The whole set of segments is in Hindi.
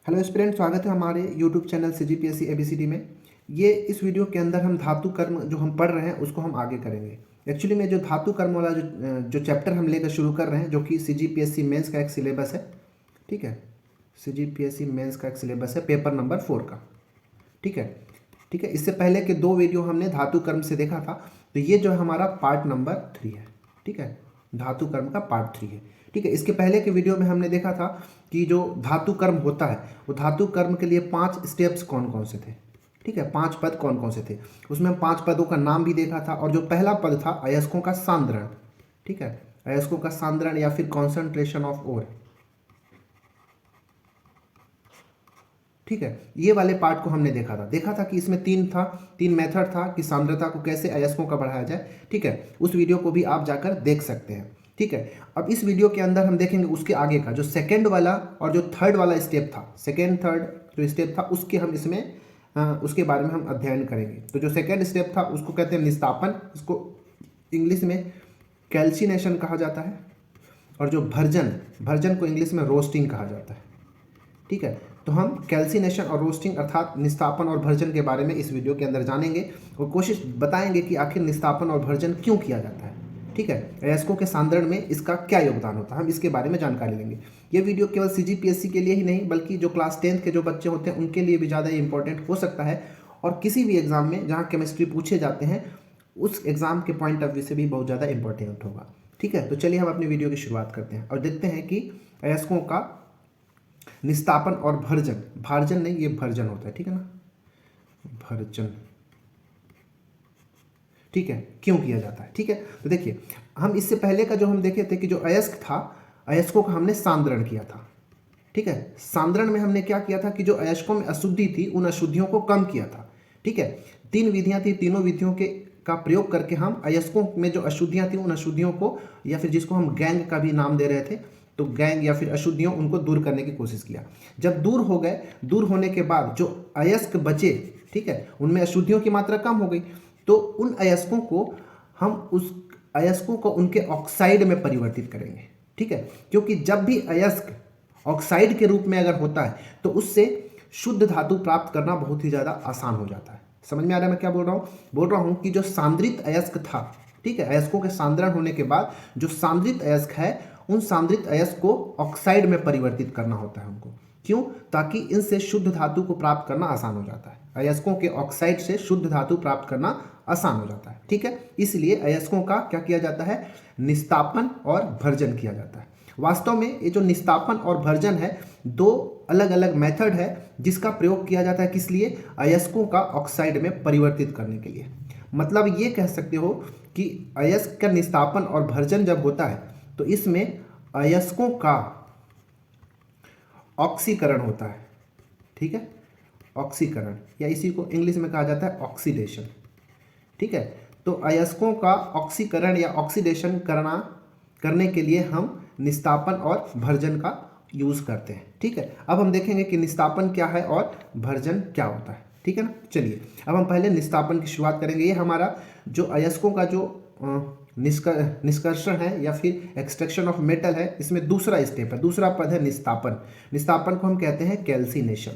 हेलो स्टूडेंट, स्वागत है हमारे यूट्यूब चैनल CGPSC ABCD में। ये इस वीडियो के अंदर हम धातु कर्म जो हम पढ़ रहे हैं उसको हम आगे करेंगे। एक्चुअली में जो धातु कर्म वाला जो चैप्टर हम लेकर शुरू कर रहे हैं, जो कि CGPSC मेंस का एक सिलेबस है। ठीक है, CGPSC मेंस का एक सिलेबस है पेपर नंबर 4 का। ठीक है, ठीक है। इससे पहले के 2 वीडियो हमने धातु कर्म से देखा था, तो ये जो है हमारा पार्ट नंबर 3 है। ठीक है, धातु कर्म का पार्ट 3 है। ठीक है, इसके पहले के वीडियो में हमने देखा था कि जो धातु कर्म होता है वो धातु कर्म के लिए 5 स्टेप्स कौन कौन से थे। ठीक है, 5 पद कौन कौन से थे, उसमें हम 5 पदों का नाम भी देखा था। और जो पहला पद था अयस्कों का सांद्रण। ठीक है, अयस्कों का सांद्रण या फिर कॉन्सेंट्रेशन ऑफ ओर। ठीक है, ये वाले पार्ट को हमने देखा था कि इसमें तीन मेथड था कि सांद्रता को कैसे अयस्कों का बढ़ाया जाए। ठीक है, उस वीडियो को भी आप जाकर देख सकते हैं। ठीक है, अब इस वीडियो के अंदर हम देखेंगे उसके आगे का जो सेकंड वाला और जो थर्ड वाला स्टेप था, सेकंड थर्ड जो स्टेप था उसके हम इसमें उसके बारे में हम अध्ययन करेंगे। तो जो सेकंड स्टेप था उसको कहते हैं निस्तापन, इसको इंग्लिश में कैल्सिनेशन कहा जाता है। और जो भर्जन को इंग्लिश में रोस्टिंग कहा जाता है। ठीक है, तो हम कैल्सिनेशन और रोस्टिंग अर्थात निस्तापन और भर्जन के बारे में इस वीडियो के अंदर जानेंगे और कोशिश बताएंगे कि आखिर निस्तापन और भर्जन क्यों किया जाता है। ठीक है, अयस्कों के सांद्रण में इसका क्या योगदान होता है, हम इसके बारे में जानकारी लेंगे। ये वीडियो केवल CGPSC के लिए ही नहीं बल्कि जो क्लास 10th के जो बच्चे होते हैं उनके लिए भी ज़्यादा इंपॉर्टेंट हो सकता है। और किसी भी एग्जाम में जहाँ केमिस्ट्री पूछे जाते हैं उस एग्जाम के पॉइंट ऑफ व्यू से भी बहुत ज़्यादा इंपॉर्टेंट होगा। ठीक है, तो चलिए हम अपनी वीडियो की शुरुआत करते हैं और देखते हैं कि अयस्कों का निस्तापन और भार्जन नहीं, ये भर्जन होता है। ठीक है ना, भर्जन। ठीक है, क्यों किया जाता है। ठीक है, तो देखिए हम इससे पहले का जो हम देखे थे कि जो अयस्क था, अयस्कों का हमने सांद्रण किया था। ठीक है, सांद्रण में हमने क्या किया था कि जो अयस्कों में अशुद्धि थी उन अशुद्धियों को कम किया था। ठीक है, 3 विधियां थी, तीनों विधियों के का प्रयोग करके हम अयस्कों में जो अशुद्धियां थी उन अशुद्धियों को, या फिर जिसको हम गैंग का भी नाम दे रहे थे, तो गैंग या फिर अशुद्धियों, उनको दूर करने की कोशिश किया। जब दूर हो गए, दूर होने के बाद जो अयस्क बचे, ठीक है, उनमें अशुद्धियों की मात्रा कम हो गई, तो उन अयस्कों को हम उस अयस्कों को उनके ऑक्साइड में परिवर्तित करेंगे। ठीक है, क्योंकि जब भी अयस्क ऑक्साइड के रूप में अगर होता है तो उससे शुद्ध धातु प्राप्त करना बहुत ही ज़्यादा आसान हो जाता है। समझ में आ रहा है मैं क्या बोल रहा हूँ कि जो सांद्रित अयस्क था, ठीक है, अयस्कों के सांद्रण होने के बाद जो सांद्रित अयस्क है उन सांद्रित अयस्क को ऑक्साइड में परिवर्तित करना होता है उनको। क्यों? ताकि इनसे शुद्ध धातु को प्राप्त करना आसान हो जाता है। अयस्कों के ऑक्साइड से शुद्ध धातु प्राप्त करना आसान हो जाता है। ठीक है, इसलिए अयस्कों का क्या किया जाता है, निस्तापन और भर्जन किया जाता है। वास्तव में ये जो निस्तापन और भर्जन है, 2 अलग अलग मेथड है जिसका प्रयोग किया जाता है। किस लिए? अयस्कों का ऑक्साइड में परिवर्तित करने के लिए। मतलब ये कह सकते हो कि अयस्क का निस्तापन और भर्जन जब होता है तो इसमें अयस्कों का ऑक्सीकरण होता है। ठीक है, ऑक्सीकरण, या इसी को इंग्लिश में कहा जाता है ऑक्सीडेशन। ठीक है, तो अयस्कों का ऑक्सीकरण या ऑक्सीडेशन करने के लिए हम निस्तापन और भर्जन का यूज करते हैं। ठीक है, अब हम देखेंगे कि निस्तापन क्या है और भर्जन क्या होता है। ठीक है ना, चलिए अब हम पहले निस्तापन की शुरुआत करेंगे। ये हमारा जो अयस्कों का जो निष्कर्षण है या फिर एक्सट्रैक्शन ऑफ मेटल है, इसमें दूसरा स्टेप है, दूसरा पद है निस्तापन। निस्तापन को हम कहते हैं कैल्सिनेशन।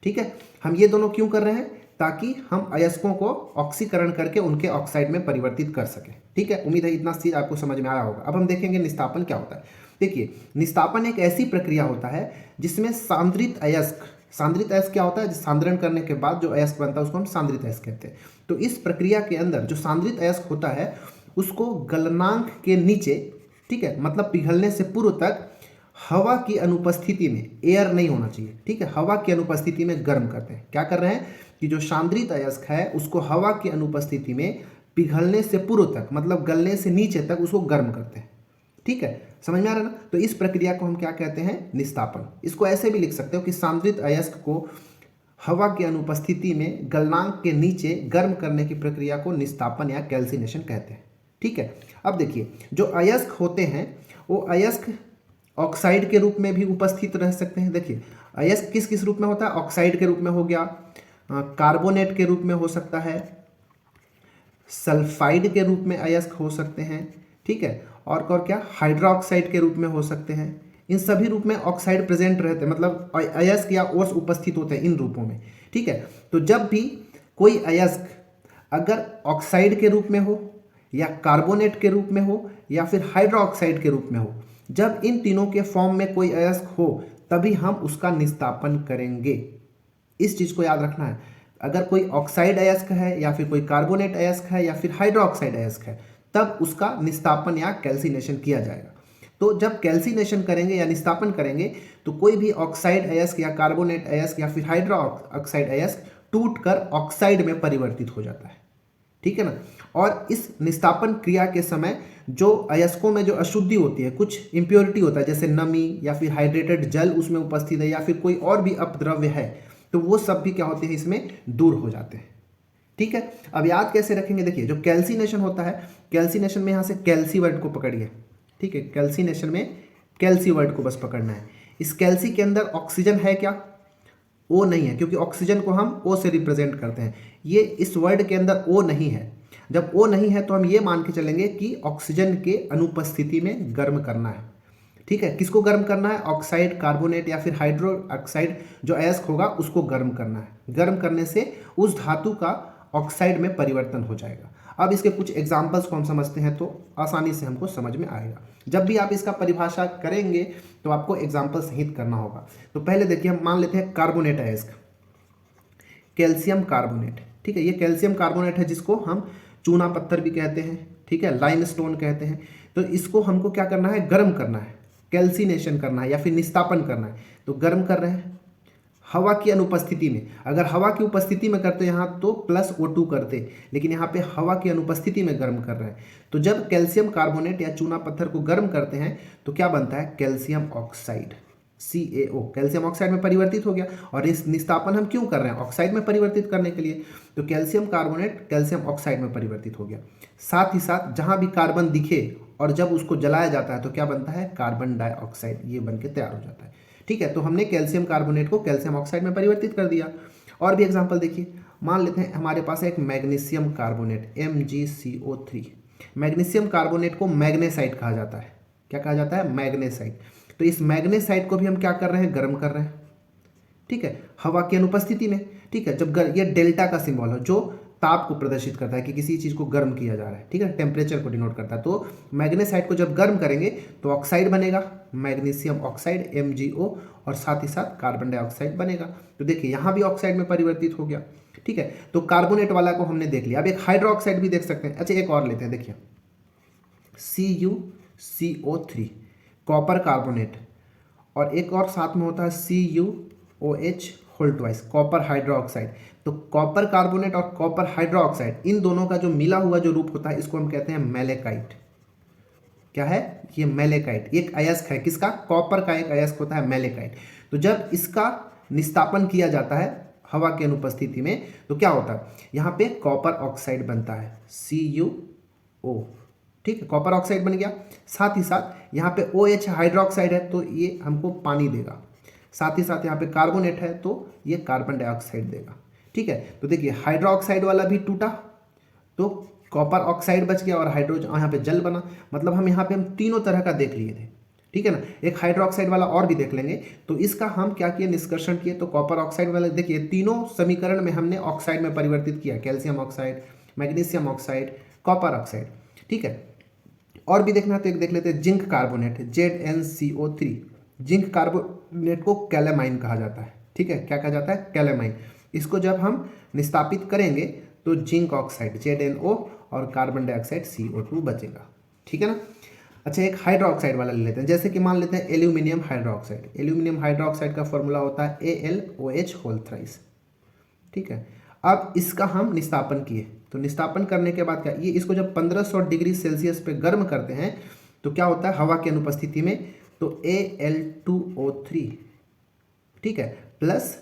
ठीक है, हम ये दोनों क्यों कर रहे हैं? ताकि हम अयस्कों को ऑक्सीकरण करके उनके ऑक्साइड में परिवर्तित कर सकें। ठीक है, उम्मीद है इतना चीज आपको समझ में आया होगा। अब हम देखेंगे निस्तापन क्या होता है। देखिए, निस्तापन एक ऐसी प्रक्रिया होता है जिसमें सांद्रित अयस्क क्या होता है? सांद्रण करने के बाद जो अयस्क बनता है उसको हम सांद्रित अयस्क कहते हैं। तो इस प्रक्रिया के अंदर जो सांद्रित अयस्क होता है उसको गलनांक के नीचे, ठीक है, मतलब पिघलने से पूर्व तक हवा की अनुपस्थिति में, एयर नहीं होना चाहिए, ठीक है, हवा की अनुपस्थिति में गर्म करते हैं। क्या कर रहे हैं कि जो सांद्रित अयस्क है उसको हवा की अनुपस्थिति में पिघलने से पूर्व तक, मतलब गलने से नीचे तक उसको गर्म करते हैं। ठीक है, समझ में आ रहा है ना? तो इस प्रक्रिया को हम क्या कहते हैं? निस्तापन। इसको ऐसे भी लिख सकते हो कि सांद्रित अयस्क को हवा की अनुपस्थिति में गलनांक के नीचे गर्म करने की प्रक्रिया को निस्तापन या कैल्सिनेशन कहते हैं। ठीक है, अब देखिए जो अयस्क होते हैं वो अयस्क ऑक्साइड के रूप में भी उपस्थित रह सकते हैं। देखिए अयस्क किस किस रूप में होता है? ऑक्साइड के रूप में हो गया, कार्बोनेट के रूप में हो सकता है, सल्फाइड के रूप में अयस्क हो सकते हैं। ठीक है, और क्या, हाइड्रोक्साइड के रूप में हो सकते हैं, इन सभी रूप में ऑक्साइड प्रेजेंट रहते हैं, मतलब अयस्क या ओर्स उपस्थित होते हैं इन रूपों में। ठीक है, तो जब भी कोई अयस्क अगर ऑक्साइड के रूप में हो या कार्बोनेट के रूप में हो या फिर हाइड्रोक्साइड के रूप में हो, जब इन तीनों के फॉर्म में कोई अयस्क हो तभी हम उसका निस्तापन करेंगे। इस चीज को याद रखना है। अगर कोई ऑक्साइड अयस्क है या फिर कोई कार्बोनेट अयस्क है या फिर हाइड्रोक्साइड अयस्क है, तब उसका निस्तापन या कैल्सिनेशन किया जाएगा। तो जब कैल्सिनेशन करेंगे या निस्तापन करेंगे तो कोई भी ऑक्साइड अयस्क या कार्बोनेट अयस्क या फिर हाइड्रोक्साइड अयस्क टूटकर ऑक्साइड में परिवर्तित हो जाता है। ठीक है ना। और इस निस्तापन क्रिया के समय जो अयस्कों में जो अशुद्धि होती है, कुछ इंप्योरिटी होता है, जैसे नमी या फिर हाइड्रेटेड जल उसमें उपस्थित है या फिर कोई और भी अपद्रव्य है, तो वो सब भी क्या होते हैं, इसमें दूर हो जाते हैं। ठीक है, अब याद कैसे रखेंगे, देखिए जो कैल्सिनेशन होता है, कैल्सिनेशन में यहाँ से कैल्सी वर्ड को पकड़िए। ठीक है, कैल्सिनेशन में कैल्सी वर्ड को बस पकड़ना है। इस कैल्सी के अंदर ऑक्सीजन है क्या? ओ नहीं है, क्योंकि ऑक्सीजन को हम ओ से रिप्रेजेंट करते हैं। ये इस वर्ड के अंदर ओ नहीं है। जब ओ नहीं है तो हम ये मान के चलेंगे कि ऑक्सीजन के अनुपस्थिति में गर्म करना है। ठीक है, किसको गर्म करना है? ऑक्साइड, कार्बोनेट या फिर हाइड्रो ऑक्साइड जो अयस्क होगा उसको गर्म करना है। गर्म करने से उस धातु का ऑक्साइड में परिवर्तन हो जाएगा। अब इसके कुछ एग्जाम्पल्स को हम समझते हैं तो आसानी से हमको समझ में आएगा। जब भी आप इसका परिभाषा करेंगे तो आपको एग्जाम्पल सहित करना होगा। तो पहले देखिए, हम मान लेते हैं कार्बोनेट अयस्क, कैल्शियम कार्बोनेट। ठीक है, ये कैल्शियम कार्बोनेट है जिसको हम चूना पत्थर भी कहते हैं। ठीक है, लाइमस्टोन कहते हैं। तो इसको हमको क्या करना है? गर्म करना है, कैल्सिनेशन करना है या फिर निस्तापन करना है। तो गर्म कर रहे हैं हवा की अनुपस्थिति में। अगर हवा की उपस्थिति में करते यहाँ तो +O2 करते, लेकिन यहाँ पे हवा की अनुपस्थिति में गर्म कर रहे हैं। तो जब कैल्शियम कार्बोनेट या चूना पत्थर को गर्म करते हैं तो क्या बनता है? Calcium oxide, CaO, calcium oxide में परिवर्तित हो गया। और इस निस्तापन हम क्यों कर रहे हैं? ऑक्साइड में परिवर्तित करने के लिए। तो कैल्शियम कार्बोनेट कैल्शियम ऑक्साइड में परिवर्तित हो गया। साथ ही साथ जहाँ भी कार्बन दिखे और जब उसको जलाया जाता है तो क्या बनता है? कार्बन डाइऑक्साइड, ये बन के तैयार हो जाता है। ठीक है, तो हमने कैल्शियम कार्बोनेट को कैल्शियम ऑक्साइड में परिवर्तित कर दिया। और भी एग्जांपल देखिए, मान लेते हैं हमारे पास एक magnesium carbonate MgCO3। Magnesium carbonate को मैग्नेसाइट कहा जाता है। क्या कहा जाता है? मैग्नेसाइट। तो इस मैग्नेसाइट को भी हम क्या कर रहे हैं? गर्म कर रहे हैं। ठीक है, हवा की अनुपस्थिति में। ठीक है, जब ये डेल्टा का सिंबल हो जो ताप को प्रदर्शित करता है कि किसी चीज़ को गर्म किया जा रहा है। ठीक है, टेम्परेचर को डिनोट करता है। तो मैग्नेसाइट को जब गर्म करेंगे तो ऑक्साइड बनेगा, मैग्नीशियम ऑक्साइड MgO, और साथ ही साथ कार्बन डाइऑक्साइड बनेगा। तो देखिए यहाँ भी ऑक्साइड में परिवर्तित हो गया। ठीक है, तो कार्बोनेट वाला को हमने देख लिया। अब एक हाइड्रोक्साइड भी देख सकते हैं। अच्छा, एक और लेते हैं, देखिए CuCO3, कॉपर कार्बोनेट, और एक और साथ में होता है CuOH whole twice, copper hydroxide. तो कॉपर कार्बोनेट और कॉपर हाइड्रोक्साइड, इन दोनों का जो मिला हुआ जो रूप होता है इसको हम कहते हैं मैलेकाइट। क्या है ये? मैलेकाइट। एक अयस्क है, किसका? कॉपर का एक अयस्क होता है मैलेकाइट। तो जब इसका निस्तापन किया जाता है हवा की अनुपस्थिति में तो क्या होता है? यहाँ पे कॉपर ऑक्साइड बनता है, CuO। ठीक है, कॉपर ऑक्साइड बन गया। साथ ही साथ यहाँ पे OH हाइड्रोक्साइड है तो ये हमको पानी देगा। साथ ही साथ यहाँ पे कार्बोनेट है तो ये कार्बन डाइऑक्साइड देगा। ठीक है, तो देखिए हाइड्रोक्साइड वाला भी टूटा तो कॉपर ऑक्साइड बच गया और हाइड्रोजन यहाँ पे जल बना। मतलब हम यहाँ पे तीनों तरह का देख लिए थे। ठीक है ना। एक हाइड्रोक्साइड वाला और भी देख लेंगे। तो इसका हम क्या किए? निष्कर्षण किए। तो कॉपर ऑक्साइड वाला देखिए तीनों समीकरण में हमने ऑक्साइड में परिवर्तित किया, calcium oxide, magnesium oxide, copper oxide. ठीक है, और भी देखना है तो एक देख लेते हैं zinc carbonate, ZnCO3। Zinc carbonate को कैलेमाइन कहा जाता है। ठीक है, क्या कहा जाता है? कैलेमाइन। इसको जब हम निस्तापित करेंगे तो जिंक ऑक्साइड ZnO और कार्बन डाइऑक्साइड CO2 बचेगा। ठीक है ना। अच्छा, एक हाइड्रोक्साइड वाला ले लेते हैं। जैसे कि मान लेते हैं एल्यूमिनियम हाइड्रोक्साइड। एल्यूमिनियम हाइड्रोक्साइड का फॉर्मूला होता है AlOH होल थ्राइस। ठीक है, अब इसका हम निस्तापन किए तो निस्तापन करने के बाद क्या, ये इसको जब 1500 डिग्री सेल्सियस पे गर्म करते हैं तो क्या होता है? हवा की अनुपस्थिति में तो Al2O3, ठीक है, प्लस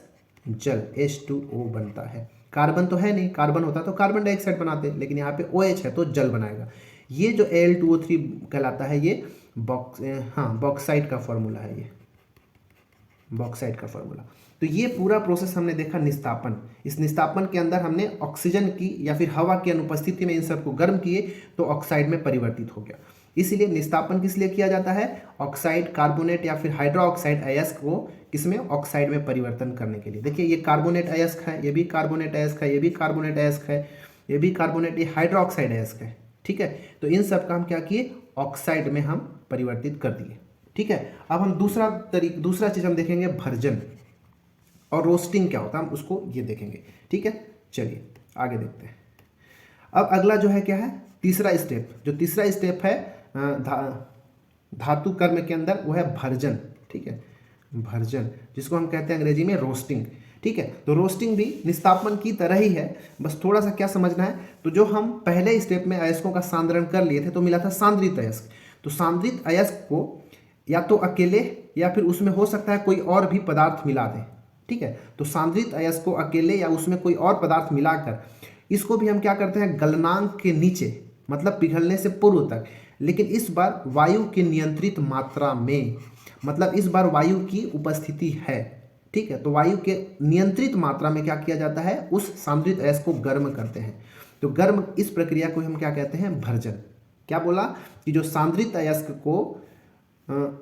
जल H2O बनता है। कार्बन तो है नहीं, कार्बन होता तो कार्बन डाइऑक्साइड बनाते, लेकिन यहाँ पे OH है तो जल बनाएगा। ये जो Al2O3 कहलाता है ये बॉक्साइट का फॉर्मूला है, ये बॉक्साइट का फॉर्मूला। तो ये पूरा प्रोसेस हमने देखा निस्तापन। इस निस्तापन के अंदर हमने ऑक्सीजन की या फिर हवा की अनुपस्थिति में इन सबको गर्म किए तो ऑक्साइड में परिवर्तित हो गया। इसीलिए निस्तापन किस लिए किया जाता है, ऑक्साइड, कार्बोनेट या फिर हाइड्रोक्साइड अयस्क को किसमें, ऑक्साइड में परिवर्तन करने के लिए। देखिए ये कार्बोनेट अयस्क है, ये भी कार्बोनेट अयस्क है, ये भी कार्बोनेट अयस्क है, ये भी कार्बोनेट, ये हाइड्रोक्साइड अयस्क है। ठीक है, तो इन सब का हम क्या किए, ऑक्साइड में हम परिवर्तित कर दिए। ठीक है, अब हम दूसरा चीज हम देखेंगे भर्जन और रोस्टिंग क्या होता है, हम उसको ये देखेंगे। ठीक है, चलिए आगे देखते हैं। अब अगला जो है क्या है, तीसरा स्टेप, जो तीसरा स्टेप है धातु कर्म के अंदर, वो है भर्जन। ठीक है, भर्जन, जिसको हम कहते हैं अंग्रेजी में रोस्टिंग। ठीक है, तो रोस्टिंग भी निस्तापन की तरह ही है, बस थोड़ा सा क्या समझना है, तो जो हम पहले स्टेप में अयस्कों का सांद्रण कर लिए थे तो मिला था सांद्रित अयस्क। तो सांद्रित अयस्क को या तो अकेले या फिर उसमें हो सकता है कोई और भी पदार्थ मिला दें। ठीक है, तो सांद्रित अयस्क को अकेले या उसमें कोई और पदार्थ मिलाकर इसको भी हम क्या करते हैं, गलनांक के नीचे, मतलब पिघलने से पूर्व तक, लेकिन इस बार वायु की नियंत्रित मात्रा में, मतलब इस बार वायु की उपस्थिति है। ठीक है, तो वायु के नियंत्रित मात्रा में क्या किया जाता है, उस सांद्रित अयस्क को गर्म करते हैं। तो गर्म, इस प्रक्रिया को हम क्या कहते हैं, भर्जन। क्या बोला कि जो सांद्रित अयस्क को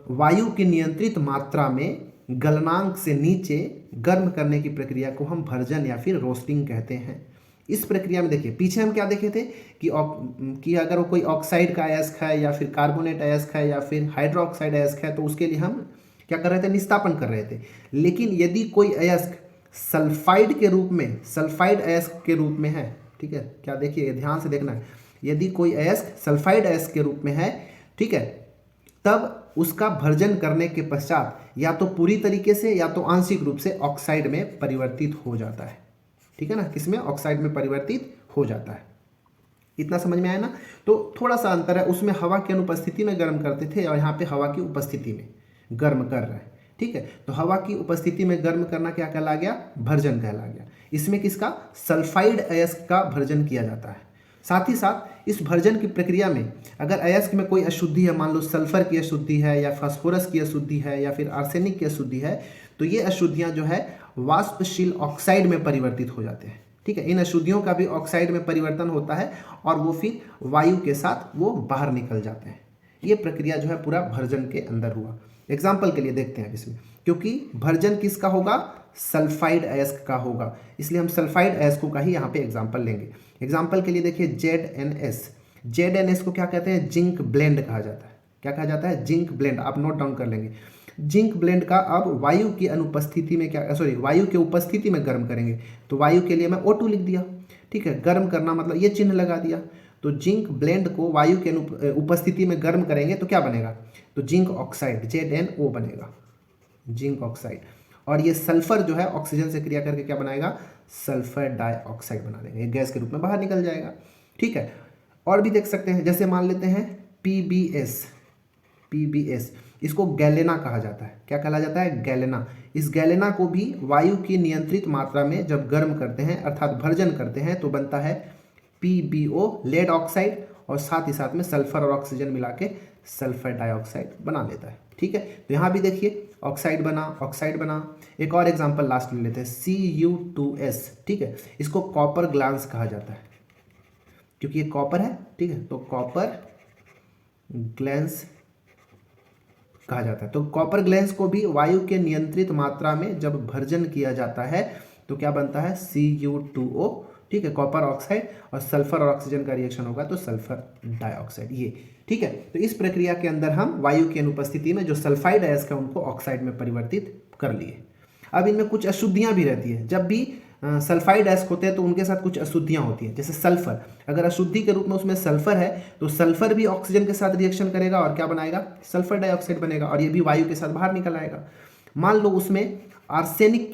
वायु की नियंत्रित मात्रा में गलनांक से नीचे गर्म करने की प्रक्रिया को हम भर्जन या फिर रोस्टिंग कहते हैं। इस प्रक्रिया में देखिए, पीछे हम क्या देखे थे कि अगर वो कोई ऑक्साइड का अयस्क है या फिर कार्बोनेट अयस्क है या फिर हाइड्रोक्साइड अयस्क है, तो उसके लिए हम क्या कर रहे थे, निस्तापन कर रहे थे। लेकिन यदि कोई अयस्क सल्फाइड के रूप में, सल्फाइड अयस्क के रूप में है, ठीक है, क्या देखिए ध्यान से देखना है, यदि कोई अयस्क सल्फाइड अयस्क के रूप में है, ठीक है, तब उसका भर्जन करने के पश्चात या तो पूरी तरीके से या तो आंशिक रूप से ऑक्साइड में परिवर्तित हो जाता है। ठीक है ना, किसमें, ऑक्साइड में परिवर्तित हो जाता है। इतना समझ में आया ना। तो थोड़ा सा अंतर है, उसमें हवा की अनुपस्थिति में गर्म करते थे और यहाँ पे हवा की उपस्थिति में गर्म कर रहे हैं। ठीक है, तो हवा की उपस्थिति में गर्म करना क्या कहला गया, भर्जन कहला गया। इसमें किसका, सल्फाइड अयस्क का भर्जन किया जाता है। साथ ही साथ इस भर्जन की प्रक्रिया में अगर अयस्क में कोई अशुद्धि है, मान लो सल्फर की अशुद्धि है या फास्फोरस की अशुद्धि है या फिर आर्सेनिक की अशुद्धि है, तो ये अशुद्धियां जो है वाष्पशील ऑक्साइड में परिवर्तित हो जाते हैं। ठीक है, इन अशुद्धियों का भी ऑक्साइड में परिवर्तन होता है और वो फिर वायु के साथ वो बाहर निकल जाते हैं। ये प्रक्रिया जो है पूरा भर्जन के अंदर हुआ। एग्जाम्पल के लिए देखते हैं इसमें, क्योंककि भर्जन किसका होगा, सल्फाइड अयस्क का होगा, इसलिए हम सल्फाइड अयस्कों का ही यहाँ पे एग्जाम्पल लेंगे। एग्जाम्पल के लिए देखिए ZnS, ZnS को क्या कहते हैं, जिंक ब्लेंड कहा जाता है। क्या कहा जाता है, जिंक ब्लेंड, आप नोट डाउन कर लेंगे। जिंक ब्लेंड का अब वायु की अनुपस्थिति में क्या, सॉरी, वायु के उपस्थिति में गर्म करेंगे। तो वायु के लिए मैं O2 लिख दिया। ठीक है, गर्म करना मतलब ये चिन्ह लगा दिया। तो जिंक ब्लेंड को वायु के उपस्थिति में गर्म करेंगे तो क्या बनेगा, तो जिंक ऑक्साइड, ZnO बनेगा, जिंक ऑक्साइड। और ये सल्फर जो है ऑक्सीजन से क्रिया करके क्या बनाएगा, सल्फर डाइऑक्साइड बना देंगे, गैस के रूप में बाहर निकल जाएगा। ठीक है, और भी देख सकते हैं, जैसे मान लेते हैं PbS, इसको गैलेना कहा जाता है। क्या कहा जाता है, गैलेना। इस गैलेना को भी वायु की नियंत्रित मात्रा में जब गर्म करते हैं अर्थात भर्जन करते हैं तो बनता है PbO, लेड ऑक्साइड, और साथ ही साथ में सल्फर और ऑक्सीजन मिला के सल्फर डाइऑक्साइड बना लेता है। ठीक है, तो यहाँ भी देखिए ऑक्साइड बना, ऑक्साइड बना। एक और एग्जांपल लास्ट ले लेते हैं, Cu2S। ठीक है, इसको कॉपर ग्लांस कहा जाता है क्योंकि ये कॉपर है। ठीक है, तो कॉपर ग्लैंस कहा जाता है। तो कॉपर ग्लैंस को भी वायु के नियंत्रित मात्रा में जब भर्जन किया जाता है तो क्या बनता है, Cu2O। ठीक है, कॉपर ऑक्साइड और सल्फर और ऑक्सीजन का रिएक्शन होगा तो सल्फर डाइऑक्साइड, ये। ठीक है, तो इस प्रक्रिया के अंदर हम वायु की अनुपस्थिति में जो सल्फाइड अयस्क है उनको ऑक्साइड में परिवर्तित कर लिए। अब इनमें कुछ अशुद्धियां भी रहती है। जब भी सल्फाइड अयस्क होते हैं तो उनके साथ कुछ अशुद्धियां होती हैं। जैसे सल्फर, अगर अशुद्धि के रूप में उसमें सल्फर है तो सल्फर भी ऑक्सीजन के साथ रिएक्शन करेगा और क्या बनाएगा, सल्फर डाइऑक्साइड बनेगा, और ये भी वायु के साथ बाहर निकल आएगा। मान लो उसमें आर्सेनिक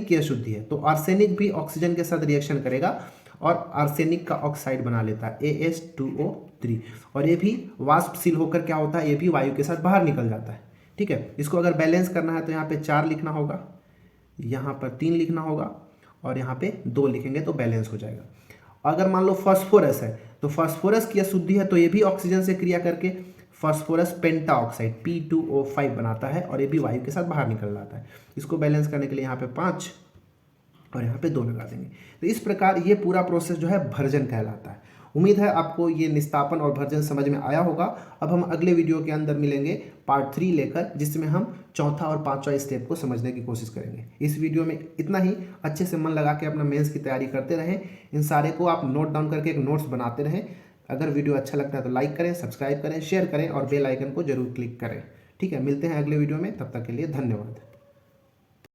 की अशुद्धि है तो आर्सेनिक भी ऑक्सीजन के साथ रिएक्शन करेगा और आर्सेनिक का ऑक्साइड बना लेता है AS2O3, और ये भी वाष्पशील होकर क्या होता है, ये भी वायु के साथ बाहर निकल जाता है। ठीक है, इसको अगर बैलेंस करना है तो यहाँ पे 4 लिखना होगा, यहाँ पर 3 लिखना होगा और यहाँ पे 2 लिखेंगे तो बैलेंस हो जाएगा। अगर मान लो फास्फोरस है तो फास्फोरस की अशुद्धि है तो ये भी ऑक्सीजन से क्रिया करके फास्फोरस पेंटा ऑक्साइड P2O5 बनाता है और ये भी वायु के साथ बाहर निकल जाता है। इसको बैलेंस करने के लिए यहाँ पे 5 और यहाँ पे 2 लगा देंगे। तो इस प्रकार ये पूरा प्रोसेस जो है भर्जन कहलाता है। उम्मीद है आपको ये निस्तापन और भर्जन समझ में आया होगा। अब हम अगले वीडियो के अंदर मिलेंगे पार्ट 3 लेकर, जिसमें हम चौथा और पांचवा स्टेप को समझने की कोशिश करेंगे। इस वीडियो में इतना ही। अच्छे से मन लगा के अपना मेंस की तैयारी करते रहें। इन सारे को आप नोट डाउन करके एक नोट्स बनाते रहें। अगर वीडियो अच्छा लगता है तो लाइक करें, सब्सक्राइब करें, शेयर करें और बेल आइकन को जरूर क्लिक करें। ठीक है, मिलते हैं अगले वीडियो में, तब तक के लिए धन्यवाद।